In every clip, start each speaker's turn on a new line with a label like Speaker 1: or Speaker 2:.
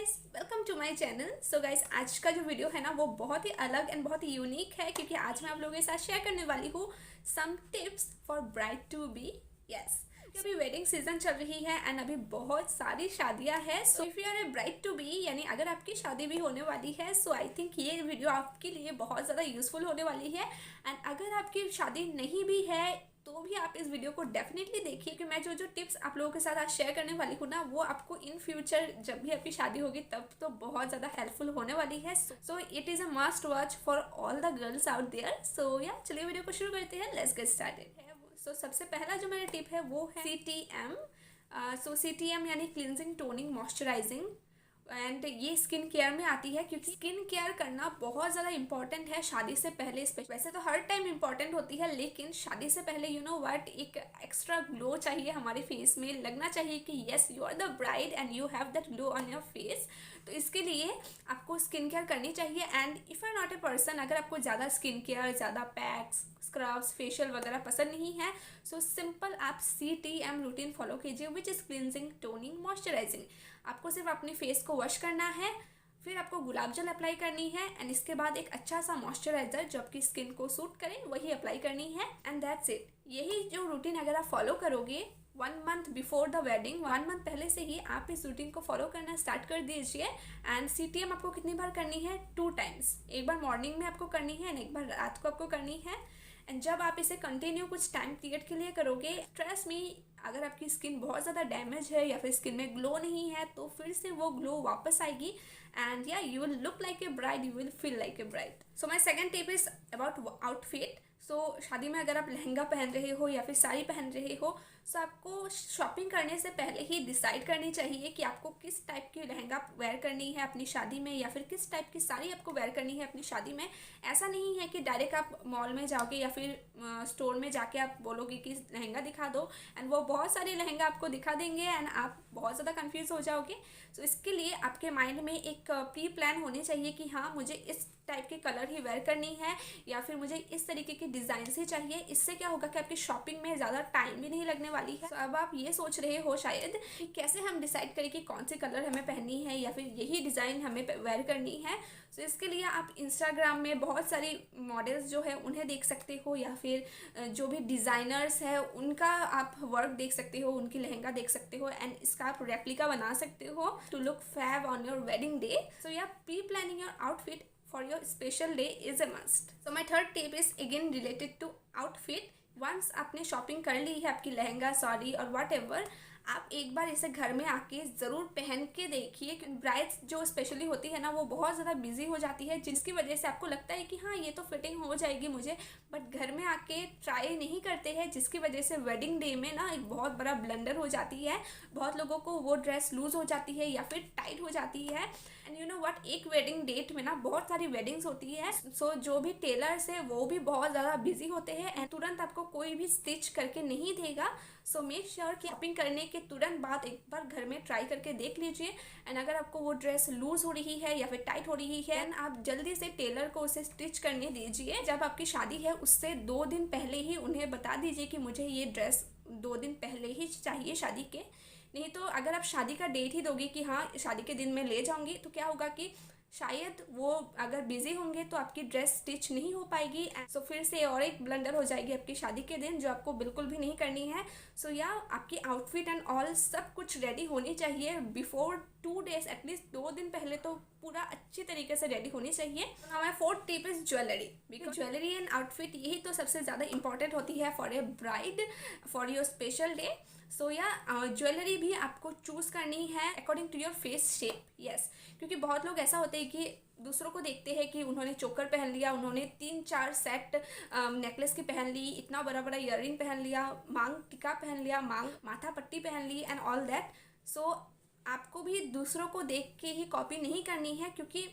Speaker 1: Guys, welcome to my channel. So guys, आज का जो वीडियो है ना वो बहुत ही अलग एंड बहुत ही यूनिक है क्योंकि आज मैं आप लोगों के साथ शेयर करने वाली हूँ some tips for bride to be. Yes, अभी वेडिंग सीजन चल रही है एंड अभी बहुत सारी शादियां हैं। So if you are a bride to be, यानी अगर आपकी शादी भी होने वाली है, सो आई थिंक ये वीडियो आपके लिए बहुत ज़्यादा यूजफुल होने वाली है। एंड अगर आपकी शादी नहीं भी है तो भी आप इस वीडियो को डेफिनेटली देखिए कि मैं जो जो टिप्स आप लोगों के साथ आज शेयर करने वाली हूँ ना वो आपको इन फ्यूचर जब भी आपकी शादी होगी तब तो बहुत ज़्यादा हेल्पफुल होने वाली है। So it is a must watch for all the girls out there. So yeah चलिए वीडियो को शुरू करते हैं। Let's get started. सो सबसे पहला जो मेरा टिप है वो है CTM। सो CTM यानी क्लिनजिंग टोनिंग मॉइस्चराइजिंग, एंड ये स्किन केयर में आती है क्योंकि स्किन केयर करना बहुत ज़्यादा इंपॉर्टेंट है शादी से पहले। वैसे तो हर टाइम इंपॉर्टेंट होती है लेकिन शादी से पहले यू नो व्हाट, एक एक्स्ट्रा ग्लो चाहिए हमारे फेस में। लगना चाहिए कि yes you are the bride and you have that glow on your face. तो इसके लिए आपको स्किन केयर करनी चाहिए। And if you are not a person, अगर आपको ज़्यादा स्किन केयर, ज़्यादा पैक्स, स्क्रब्स, फेशियल वगैरह पसंद नहीं है, सो सिंपल आप CTM रूटीन फॉलो कीजिए which is cleansing toning moisturising. आपको सिर्फ अपने फेस को वॉश करना है, फिर आपको गुलाब जल अप्लाई करनी है एंड इसके बाद एक अच्छा सा मॉइस्चराइजर जो आपकी स्किन को सूट करे वही अप्लाई करनी है एंड दैट्स इट। यही जो रूटीन अगर आप फॉलो करोगे 1 month before the wedding, 1 month पहले से ही आप इस रूटीन को फॉलो करना स्टार्ट कर दीजिए। एंड CTM आपको कितनी बार करनी है? 2 टाइम्स। एक बार मॉर्निंग में आपको करनी है एंड एक बार रात को आपको करनी है। एंड जब आप इसे कंटिन्यू कुछ टाइम पीरियड के लिए करोगे, ट्रस्ट मी, अगर आपकी स्किन बहुत ज़्यादा डैमेज है या फिर स्किन में ग्लो नहीं है तो फिर से वो ग्लो वापस आएगी and yeah you will look like a bride, you will feel like a bride. So my second tip is about outfit. So शादी में अगर आप लहंगा पहन रहे हो या फिर साड़ी पहन रहे हो, सो आपको शॉपिंग करने से पहले ही डिसाइड करनी चाहिए कि आपको किस टाइप की लहंगा वेयर करनी है अपनी शादी में या फिर किस टाइप की साड़ी आपको वेयर करनी है अपनी शादी में। ऐसा नहीं है कि डायरेक्ट आप मॉल में जाओगे या फिर स्टोर में जाके आप बोलोगे कि लहंगा दिखा दो एंड वो बहुत सारे लहंगा आपको दिखा देंगे एंड आप बहुत ज़्यादा कंफ्यूज हो जाओगे। सो इसके लिए आपके माइंड में एक प्री प्लान होनी चाहिए कि हाँ, मुझे इस टाइप के कलर ही वेयर करनी है या फिर मुझे इस तरीके की डिज़ाइन ही चाहिए। इससे क्या होगा कि आपकी शॉपिंग में ज़्यादा टाइम भी नहीं लगने वाली है। तो अब आप ये सोच रहे हो शायद कि कैसे हम डिसाइड करें कि कौन सी कलर हमें पहननी है या फिर यही डिज़ाइन हमें वेयर करनी है। तो इसके लिए आप इंस्टाग्राम में बहुत सारी मॉडल्स जो है उन्हें देख सकते हो या फिर जो भी डिज़ाइनर्स है उनका आप वर्क देख सकते हो, उनकी लहंगा देख सकते हो एंड इसका आप रेप्लिका बना सकते हो to look fab on your wedding day. So yeah pre planning your outfit for your special day is a must. So my third tip is again related to outfit. Once आपने shopping कर ली है आपकी लहंगा, साड़ी और whatever, आप एक बार इसे घर में आके ज़रूर पहन के देखिए। क्योंकि ब्राइड्स जो स्पेशली होती है ना वो बहुत ज़्यादा बिजी हो जाती है जिसकी वजह से आपको लगता है कि हाँ ये तो फिटिंग हो जाएगी मुझे, बट घर में आके ट्राई नहीं करते हैं जिसकी वजह से वेडिंग डे में ना एक बहुत बड़ा ब्लंडर हो जाती है। बहुत लोगों को वो ड्रेस लूज़ हो जाती है या फिर टाइट हो जाती है। एंड यू नो व्हाट, एक वेडिंग डेट में ना बहुत सारी वेडिंग्स होती है। सो जो भी टेलर्स है वो भी बहुत ज़्यादा बिजी होते हैं एंड तुरंत आपको कोई भी स्टिच करके नहीं देगा। सो मेक श्योर कि शॉपिंग करने के तुरंत बाद एक बार घर में ट्राई करके देख लीजिए। एंड अगर आपको वो ड्रेस लूज हो रही है या फिर टाइट हो रही है एंड आप जल्दी से टेलर को उसे स्टिच करने दीजिए। जब आपकी शादी है उससे 2 दिन पहले ही उन्हें बता दीजिए कि मुझे ये ड्रेस 2 दिन पहले ही चाहिए शादी के। नहीं तो अगर आप शादी का डेट ही दोगे कि हाँ शादी के दिन मैं ले जाऊंगी, तो क्या होगा कि शायद वो अगर बिजी होंगे तो आपकी ड्रेस स्टिच नहीं हो पाएगी। सो फिर से और एक ब्लंडर हो जाएगी आपकी शादी के दिन जो आपको बिल्कुल भी नहीं करनी है। सो या आपकी आउटफिट एंड ऑल सब कुछ रेडी होनी चाहिए बिफोर 2 डेज, एटलीस्ट 2 दिन पहले तो पूरा अच्छी तरीके से रेडी होनी चाहिए। हमारा fourth tip is jewellery, because jewellery and outfit यही तो सबसे ज़्यादा इंपॉर्टेंट होती है for a bride, for your special day. So yeah jewellery भी आपको चूज़ करनी है according to your face shape. Yes, क्योंकि बहुत लोग ऐसा होते हैं कि दूसरों को देखते हैं कि उन्होंने चोकर पहन लिया, उन्होंने 3-4 सेट नेकलेस की पहन ली, इतना बड़ा बड़ा ईयररिंग पहन लिया, मांग टिका पहन लिया, मांग माथा पट्टी पहन ली एंड ऑल दैट। सो आपको भी दूसरों को देख के ही कॉपी नहीं करनी है, क्योंकि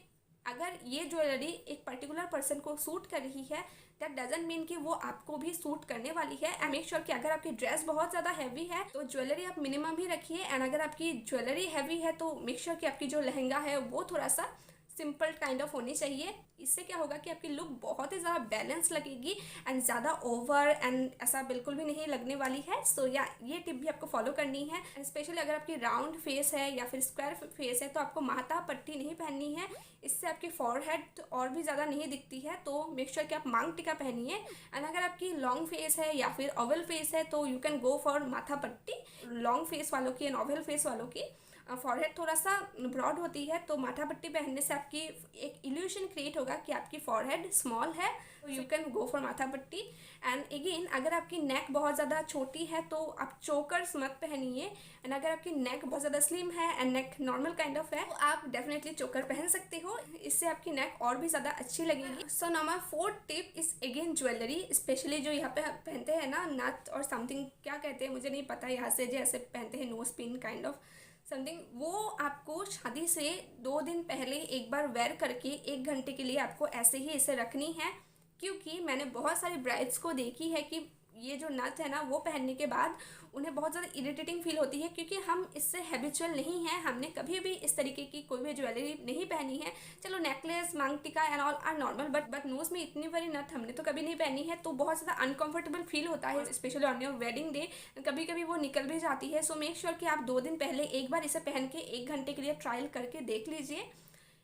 Speaker 1: अगर ये ज्वेलरी एक पर्टिकुलर पर्सन को सूट कर रही है दैट डजंट मीन कि वो आपको भी सूट करने वाली है। एंड मेक श्योर कि अगर आपकी ड्रेस बहुत ज़्यादा हैवी है तो ज्वेलरी आप मिनिमम ही रखिए। एंड अगर आपकी ज्वेलरी हैवी है तो मेक श्योर कि आपकी जो लहंगा है वो थोड़ा सा सिंपल काइंड ऑफ होनी चाहिए। इससे क्या होगा कि आपकी लुक बहुत ही ज़्यादा बैलेंस लगेगी एंड ज़्यादा ओवर एंड ऐसा बिल्कुल भी नहीं लगने वाली है। सो या ये टिप भी आपको फॉलो करनी है। एंड स्पेशली अगर आपकी राउंड फेस है या फिर स्क्वायर फेस है तो आपको माथा पट्टी नहीं पहननी है। इससे आपकी फॉरहेड और भी ज़्यादा नहीं दिखती है, तो मेक श्योर कि आप मांग टिका पहनिए। एंड अगर आपकी लॉन्ग फेस है या फिर ओवल फेस है तो यू कैन गो फॉर माथा पट्टी। लॉन्ग फेस वालों की एंड ओवल फेस वालों की फॉरहेड थोड़ा सा ब्रॉड होती है, तो माथा पट्टी पहनने से आपकी एक इल्यूशन क्रिएट होगा कि आपकी फॉरहेड स्मॉल है, तो यू कैन गो फॉर माथा पट्टी। एंड अगेन अगर आपकी नेक बहुत ज़्यादा छोटी है तो आप चोकर्स मत पहनिए। एंड अगर आपकी नेक बहुत ज़्यादा स्लिम है and neck normal kind of है तो आप डेफिनेटली चोकर पहन सकते हो, इससे आपकी नेक और भी ज़्यादा अच्छी लगेगी। So number 4 tip is again jewellery, specially जो यहाँ पे पहनते हैं ना नथ और समथिंग, क्या कहते हैं मुझे नहीं पता, यहाँ से जैसे पहनते हैं nose pin kind of something, वो आपको शादी से 2 दिन पहले एक बार वेयर करके 1 घंटे के लिए आपको ऐसे ही इसे रखनी है। क्योंकि मैंने बहुत सारी ब्राइड्स को देखी है कि ये जो नथ है ना वो पहनने के बाद उन्हें बहुत ज़्यादा इरिटेटिंग फील होती है, क्योंकि हम इससे हैबिचुअल नहीं हैं, हमने कभी भी इस तरीके की कोई भी ज्वेलरी नहीं पहनी है। चलो necklace maang tikka and all are normal, but nose में इतनी बड़ी नथ हमने तो कभी नहीं पहनी है, तो बहुत ज़्यादा अनकंफर्टेबल फील होता है, specially on your wedding day. कभी कभी वो निकल भी जाती है। सो मेक श्योर कि आप 2 दिन पहले एक बार इसे पहन के 1 घंटे के लिए ट्रायल करके देख लीजिए।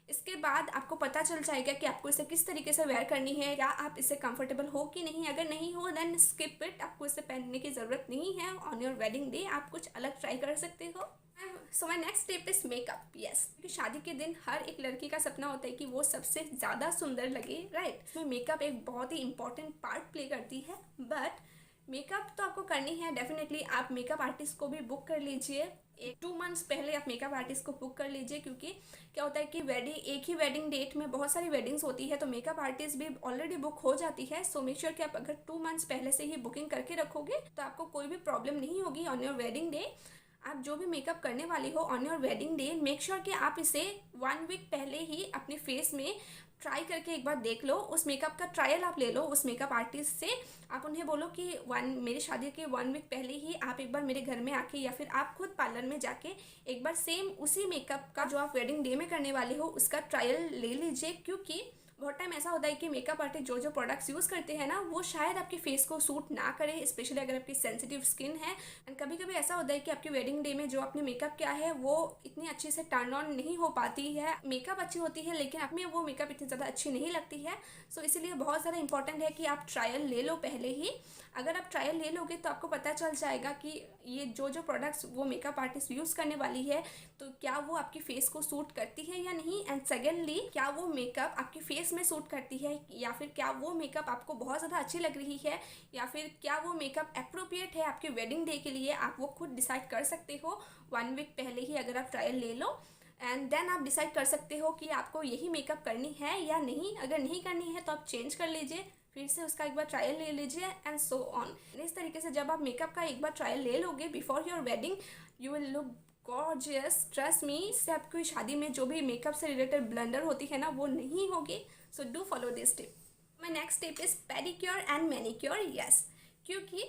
Speaker 1: इसके बाद आपको पता चल जाएगा कि आपको इसे किस तरीके से वेयर करनी है, या आप इसे कंफर्टेबल हो कि नहीं। अगर नहीं हो देन स्किप इट, आपको इसे पहनने की ज़रूरत नहीं है ऑन योर वेडिंग डे, आप कुछ अलग ट्राई कर सकते हो। So my next tip is makeup. Yes, क्योंकि शादी के दिन हर एक लड़की का सपना होता है कि वो सबसे ज़्यादा सुंदर लगे, राइट। इसमें मेकअप एक बहुत ही इंपॉर्टेंट पार्ट प्ले करती है। बट मेकअप तो आपको करनी है डेफिनेटली, आप मेकअप आर्टिस्ट को भी बुक कर लीजिए। 2 मंथ्स पहले आप मेकअप आर्टिस्ट को बुक कर लीजिए, क्योंकि क्या होता है कि एक ही वेडिंग डेट में बहुत सारी वेडिंग्स होती है, तो मेकअप आर्टिस्ट भी ऑलरेडी बुक हो जाती है। सो मेक श्योर कि आप अगर 2 मंथ्स पहले से ही बुकिंग करके रखोगे तो आपको कोई भी प्रॉब्लम नहीं होगी ऑन योर वेडिंग डे। आप जो भी मेकअप करने वाली हो on your wedding day, make sure कि आप इसे 1 वीक पहले ही अपने फेस में ट्राई करके एक बार देख लो। उस मेकअप का ट्रायल आप ले लो उस मेकअप आर्टिस्ट से। आप उन्हें बोलो कि मेरी शादी के 1 वीक पहले ही आप एक बार मेरे घर में आके या फिर आप खुद पार्लर में जाके एक बार सेम उसी मेकअप का जो आप वेडिंग डे में करने वाले हो उसका ट्रायल ले लीजिए। क्योंकि बहुत टाइम ऐसा होता है कि मेकअप आर्टिस्ट जो प्रोडक्ट्स यूज़ करते हैं ना वो शायद आपके फेस को सूट ना करे, स्पेशली अगर आपकी सेंसिटिव स्किन है। एंड कभी कभी ऐसा होता है कि आपकी वेडिंग डे में जो आपने मेकअप किया है वो इतनी अच्छे से टर्न ऑन नहीं हो पाती है। मेकअप अच्छी होती है लेकिन आप में वो मेकअप इतनी ज़्यादा अच्छी नहीं लगती है। सो इसीलिए बहुत ज़्यादा इंपॉर्टेंट है कि आप ट्रायल ले लो पहले ही। अगर आप ट्रायल ले लोगे तो आपको पता चल जाएगा कि ये जो प्रोडक्ट्स वो मेकअप आर्टिस्ट यूज़ करने वाली है तो क्या वो आपकी फेस को सूट करती है या नहीं। एंड सेकेंडली, क्या वो मेकअप आपकी फेस में सूट करती है, या फिर क्या वो मेकअप आपको बहुत ज़्यादा अच्छी लग रही है, या फिर क्या वो मेकअप अप्रोप्रिएट है आपके वेडिंग डे के लिए। आप वो खुद डिसाइड कर सकते हो 1 वीक पहले ही अगर आप ट्रायल ले लो। एंड देन आप डिसाइड कर सकते हो कि आपको यही मेकअप करनी है या नहीं। अगर नहीं करनी है तो आप चेंज कर लीजिए, फिर से उसका एक बार ट्रायल ले लीजिए एंड सो ऑन। इस तरीके से जब आप मेकअप का एक बार ट्रायल ले लोगे before your wedding, you will look gorgeous. Trust me, इससे आपकी शादी में जो भी मेकअप से रिलेटेड ब्लंडर होती है ना वो नहीं होगी। So do follow this tip. My next tip is pedicure and manicure. Yes, क्योंकि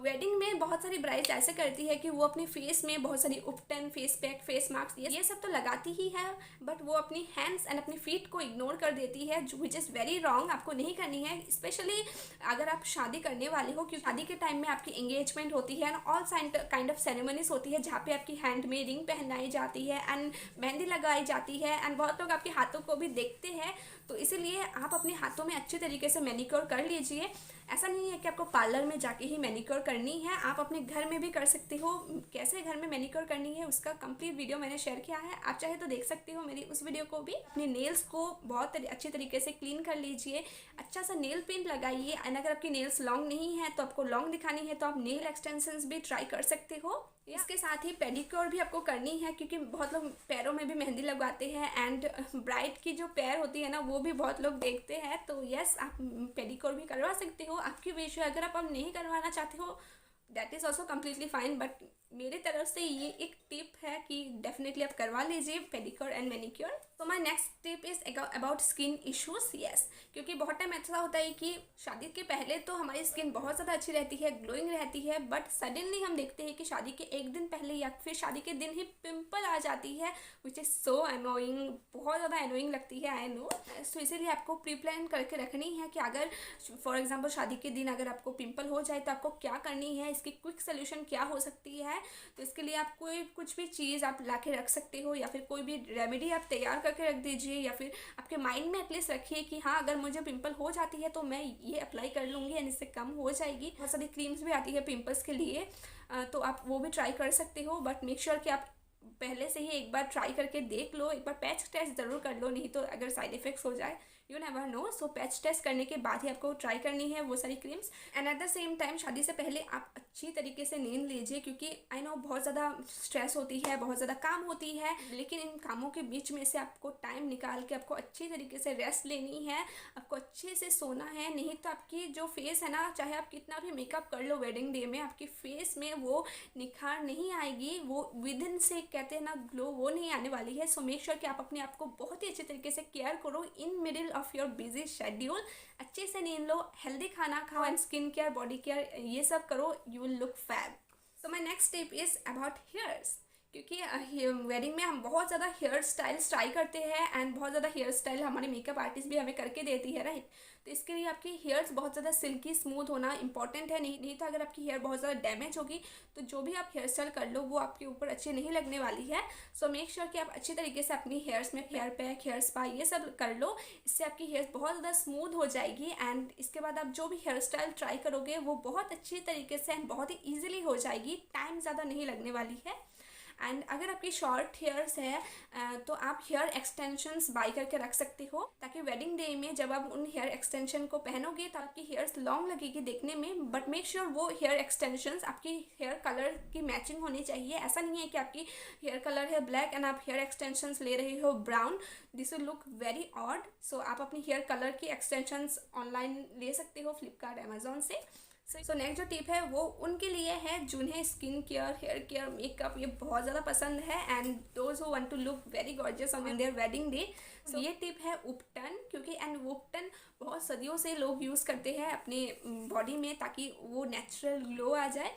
Speaker 1: वेडिंग में बहुत सारी ब्राइड्स ऐसे करती है कि वो अपने फेस में बहुत सारी उपटन, फेस पैक, फेस मास्क ये सब तो लगाती ही है, बट वो अपनी हैंड्स एंड अपनी फीट को इग्नोर कर देती है, विच इज़ वेरी रॉन्ग। आपको नहीं करनी है, स्पेशली अगर आप शादी करने वाले हो, क्योंकि शादी के टाइम में आपकी एंगेजमेंट होती है and all kind of ceremonies होती है जहाँ पे आपकी हैंड में रिंग पहनाई जाती है एंड मेहंदी लगाई जाती है एंड बहुत लोग आपके हाथों को भी देखते हैं। तो इसीलिए आप अपने हाथों में अच्छे तरीके से मैनिक्योर कर लीजिए। ऐसा नहीं है कि आपको पार्लर में जाके ही मैनिक्योर करनी है, आप अपने घर में भी कर सकते हो। कैसे घर में मैनिक्योर करनी है उसका कंप्लीट वीडियो मैंने शेयर किया है, आप चाहे तो देख सकते हो मेरी उस वीडियो को भी। अपने नेल्स को बहुत अच्छे तरीके से क्लीन कर लीजिए, अच्छा सा नेल पेंट लगाइए। एंड अगर आपकी नेल्स लॉन्ग नहीं है तो आपको लॉन्ग दिखानी है तो आप नेल एक्सटेंशंस भी ट्राई कर सकते हो। इसके साथ ही पेडिक्योर भी आपको करनी है, क्योंकि बहुत लोग पैरों में भी मेहंदी लगवाते हैं एंड ब्राइड की जो पैर होती है ना वो भी बहुत लोग देखते हैं। तो यस, आप पेडिक्योर भी करवा सकते हो, आपकी विश है। अगर आप अब नहीं करवाना चाहते हो that is also completely fine, but मेरे तरफ से ये एक टिप है कि डेफिनेटली आप करवा लीजिए पेडिक्योर एंड मैनिक्योर। तो my next tip is about skin issues. Yes, क्योंकि बहुत टाइम ऐसा होता है कि शादी के पहले तो हमारी स्किन बहुत ज़्यादा अच्छी रहती है, ग्लोइंग रहती है, बट सडनली हम देखते हैं कि शादी के एक दिन पहले या फिर शादी के दिन ही पिंपल आ जाती है, विच इज़ सो अनोइंग, बहुत ज़्यादा अनोइंग लगती है, आई नो। सो इसीलिए आपको प्री प्लान करके रखनी है कि अगर फॉर एग्जाम्पल शादी के दिन अगर आपको पिंपल हो जाए तो आपको क्या करनी है, इसकी क्विक सोल्यूशन क्या हो सकती है। तो इसके लिए आप कोई कुछ भी चीज़ आप ला के रख सकते हो, या फिर कोई भी रेमेडी आप तैयार करके रख दीजिए, या फिर आपके माइंड में एटलीस्ट रखिए कि हाँ अगर मुझे पिंपल हो जाती है तो मैं ये अप्लाई कर लूँगी एंड इससे कम हो जाएगी। बहुत सारी क्रीम्स भी आती है पिंपल्स के लिए, तो आप वो भी ट्राई कर सकते हो, बट मेक श्योर कि आप पहले से ही एक बार ट्राई करके देख लो, एक बार पैच टेस्ट ज़रूर कर लो, नहीं तो अगर साइड इफेक्ट्स हो जाए you never know. So patch test करने के बाद ही आपको ट्राई करनी है वो सारी creams. And at the same time शादी से पहले आप अच्छी तरीके से नींद लीजिए, क्योंकि आई नो बहुत ज़्यादा स्ट्रेस होती है, बहुत ज़्यादा काम होती है, लेकिन इन कामों के बीच में से आपको टाइम निकाल के आपको अच्छी तरीके से रेस्ट लेनी है, आपको अच्छे से सोना है। नहीं तो आपकी जो फेस है ना, चाहे आप कितना भी मेकअप कर लो वेडिंग डे में, आपकी फेस में वो निखार नहीं आएगी, वो विद इन से कहते हैं ना ग्लो, वो नहीं आने वाली है। सो मेक श्योर कि आप अपने आप को बहुत ही अच्छे तरीके से केयर करो in middle of your busy schedule. अच्छे से नींद लो, हेल्दी खाना खाओ and skin care, body care, ये सब करो, you will look fab. So my next tip is about hairs, क्योंकि वेडिंग में हम बहुत ज़्यादा हेयर स्टाइल्स ट्राई करते हैं एंड बहुत ज़्यादा हेयर स्टाइल हमारे मेकअप आर्टिस्ट भी हमें करके देती है, राइट। तो इसके लिए आपकी हेयर्स बहुत ज़्यादा सिल्की स्मूथ होना इंपॉर्टेंट है, नहीं तो अगर आपकी हेयर बहुत ज़्यादा डैमेज होगी तो जो भी आप हेयर स्टाइल कर लो वो आपके ऊपर अच्छी नहीं लगने वाली है। सो मेक श्योर कि आप अच्छी तरीके से अपनी हेयर्स में हेयर पैक, हेयर स्पा ये सब कर लो, इससे आपकी हेयर्स बहुत ज़्यादा स्मूथ हो जाएगी। एंड इसके बाद आप जो भी हेयर स्टाइल ट्राई करोगे वो बहुत अच्छी तरीके से एंड बहुत ही ईजिली हो जाएगी, टाइम ज़्यादा नहीं लगने वाली है। एंड अगर आपकी शॉर्ट हेयर्स है तो आप हेयर एक्सटेंशंस बाई करके रख सकते हो, ताकि वेडिंग डे में जब आप उन हेयर एक्सटेंशन को पहनोगे तो आपकी हेयर्स लॉन्ग लगेगी देखने में, बट मेक श्योर वो हेयर एक्सटेंशंस आपकी हेयर कलर की मैचिंग होनी चाहिए। ऐसा नहीं है कि आपकी हेयर कलर है ब्लैक एंड आप हेयर एक्सटेंशंस ले रहे हो brown, this will look very odd. So आप अपनी हेयर कलर की एक्सटेंशंस ऑनलाइन ले सकते हो फ्लिपकार्ट, अमेजोन से। सो नेक्स्ट जो टिप है वो उनके लिए है जिन्हें skin care, hair care, makeup ये बहुत ज़्यादा पसंद है and those who want to look very gorgeous on their wedding day. So ये टिप है उपटन, क्योंकि एंड उपटन बहुत सदियों से लोग यूज़ करते हैं अपने बॉडी में ताकि वो नेचुरल ग्लो आ जाए।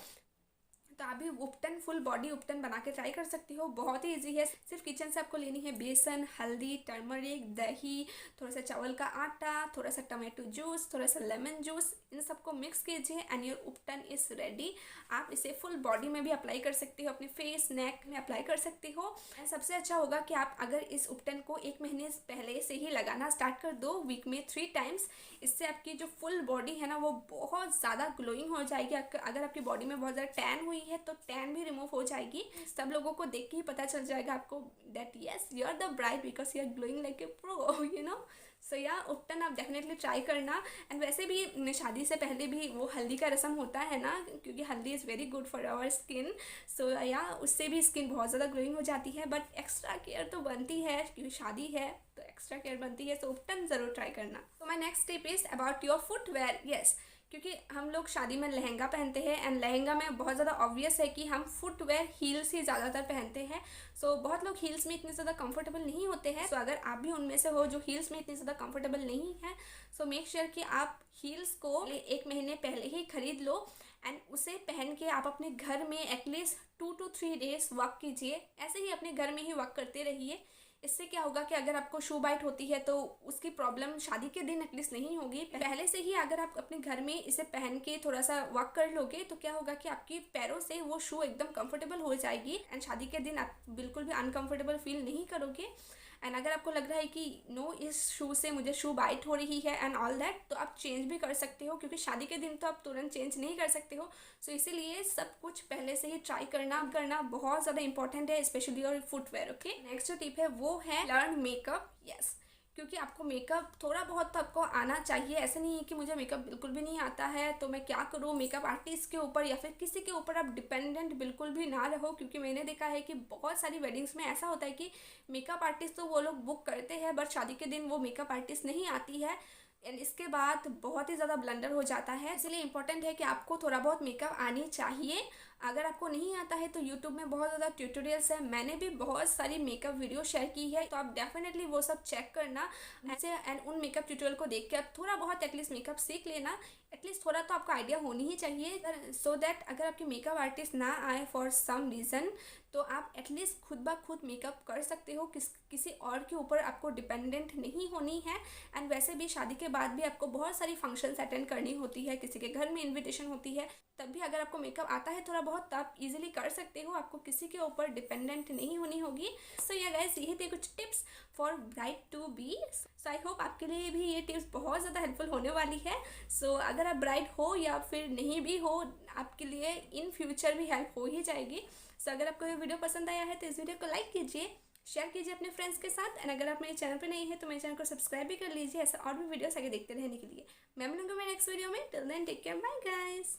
Speaker 1: तो आप भी उपटन, फुल बॉडी उपटन बना के ट्राई कर सकती हो, बहुत ही इजी है। सिर्फ किचन से आपको लेनी है बेसन, हल्दी, टर्मरिक, दही, थोड़ा सा चावल का आटा, थोड़ा सा टमाटो जूस, थोड़ा सा लेमन जूस, इन सबको मिक्स कीजिए एंड योर उपटन इज़ रेडी। आप इसे फुल बॉडी में भी अप्लाई कर सकते हो, अपने फेस, नेक में अप्लाई कर सकते हो। एंड सबसे अच्छा होगा कि आप अगर इस उपटन को 1 महीने पहले से ही लगाना स्टार्ट कर दो, वीक में 3 टाइम्स। इससे आपकी जो फुल बॉडी है ना वो बहुत ज़्यादा ग्लोइंग हो जाएगी। अगर आपकी बॉडी में बहुत ज़्यादा टैन हुई है तो टैन भी रिमूव हो जाएगी। सब लोगों को देख के ही पता चल जाएगा आपको that yes you are the bride because you are glowing like a pro, you know. So yeah उपटन आप डेफिनेटली ट्राई करना। एंड वैसे भी शादी से पहले भी वो हल्दी का रस्म होता है ना, क्योंकि haldi is very good for our skin. So yeah उससे भी स्किन बहुत ज़्यादा ग्लोइंग हो जाती है, बट एक्स्ट्रा केयर तो बनती है क्योंकि शादी है तो एक्स्ट्रा केयर बनती है। सो उपटन ज़रूर ट्राई करना। तो माई next tip is about your footwear. Yes, क्योंकि हम लोग शादी में लहंगा पहनते हैं एंड लहंगा में बहुत ज़्यादा ऑब्वियस है कि हम फुटवेयर हील्स ही ज़्यादातर पहनते हैं। सो बहुत लोग हील्स में इतने ज़्यादा कंफर्टेबल नहीं होते हैं। सो अगर आप भी उनमें से हो जो हील्स में इतने ज़्यादा कंफर्टेबल नहीं है, सो मेक श्योर कि आप हील्स को 1 महीने पहले ही खरीद लो एंड उसे पहन के आप अपने घर में एटलीस्ट 2 to 3 डेज वॉक कीजिए। ऐसे ही अपने घर में ही वॉक करते रहिए। इससे क्या होगा कि अगर आपको शू बाइट होती है तो उसकी प्रॉब्लम शादी के दिन एटलीस्ट नहीं होगी। पहले से ही अगर आप अपने घर में इसे पहन के थोड़ा सा वॉक कर लोगे तो क्या होगा कि आपकी पैरों से वो शू एकदम कंफर्टेबल हो जाएगी एंड शादी के दिन आप बिल्कुल भी अनकंफर्टेबल फील नहीं करोगे। एंड अगर आपको लग रहा है कि नो इस शू से मुझे शू बाइट हो रही है एंड ऑल दैट, तो आप चेंज भी कर सकते हो, क्योंकि शादी के दिन तो आप तुरंत चेंज नहीं कर सकते हो। सो इसीलिए सब कुछ पहले से ही ट्राई करना बहुत ज़्यादा इंपॉर्टेंट है, specially your footwear. Okay, next जो टिप है वो है लर्न मेकअप। यस, क्योंकि आपको मेकअप थोड़ा बहुत तो आपको आना चाहिए। ऐसा नहीं है कि मुझे मेकअप बिल्कुल भी नहीं आता है तो मैं क्या करूँ। मेकअप आर्टिस्ट के ऊपर या फिर किसी के ऊपर आप डिपेंडेंट बिल्कुल भी ना रहो, क्योंकि मैंने देखा है कि बहुत सारी वेडिंग्स में ऐसा होता है कि मेकअप आर्टिस्ट तो वो लोग बुक करते हैं बट शादी के दिन वो मेकअप आर्टिस्ट नहीं आती है एंड इसके बाद बहुत ही ज़्यादा ब्लंडर हो जाता है। इसलिए इंपॉर्टेंट है कि आपको थोड़ा बहुत मेकअप आनी चाहिए। अगर आपको नहीं आता है तो यूट्यूब में बहुत ज़्यादा ट्यूटोरियल्स है, मैंने भी बहुत सारी मेकअप वीडियो शेयर की है, तो आप डेफिनेटली वो सब चेक करना ऐसे, एंड उन मेकअप ट्यूटोरियल को देख के आप थोड़ा बहुत एटलीस्ट मेकअप सीख लेना। एटलीस्ट थोड़ा तो आपको आइडिया होनी ही चाहिए, सो दैट अगर आपकी मेकअप आर्टिस्ट ना आए फॉर सम रीज़न तो आप एटलीस्ट खुद ब खुद मेकअप कर सकते हो, किसी और के ऊपर आपको डिपेंडेंट नहीं होनी है। एंड वैसे भी शादी के बाद भी आपको बहुत सारी फंक्शंस अटेंड करनी होती है, किसी के घर में इनविटेशन होती है, तब भी अगर आपको मेकअप आता है थोड़ा बहुत तो आप इजीली कर सकते हो, आपको किसी के ऊपर डिपेंडेंट नहीं होनी होगी। सो या गाइस, यही थे कुछ tips for bride to be. So I hope आपके लिए भी ये टिप्स बहुत ज़्यादा हेल्पफुल होने वाली है। सो अगर आप ब्राइड हो या फिर नहीं भी हो, आपके लिए इन फ्यूचर भी हेल्प हो ही जाएगी। सो अगर आपको ये वीडियो पसंद आया है तो इस वीडियो को लाइक कीजिए, शेयर कीजिए अपने फ्रेंड्स के साथ, एंड अगर आप मेरे चैनल पे नहीं है तो मेरे चैनल को सब्सक्राइब भी कर लीजिए ऐसा और भी वीडियोस आगे देखते रहने के लिए। मैं मिलूंगा मेरे नेक्स्ट वीडियो में। Till then take care, bye guys.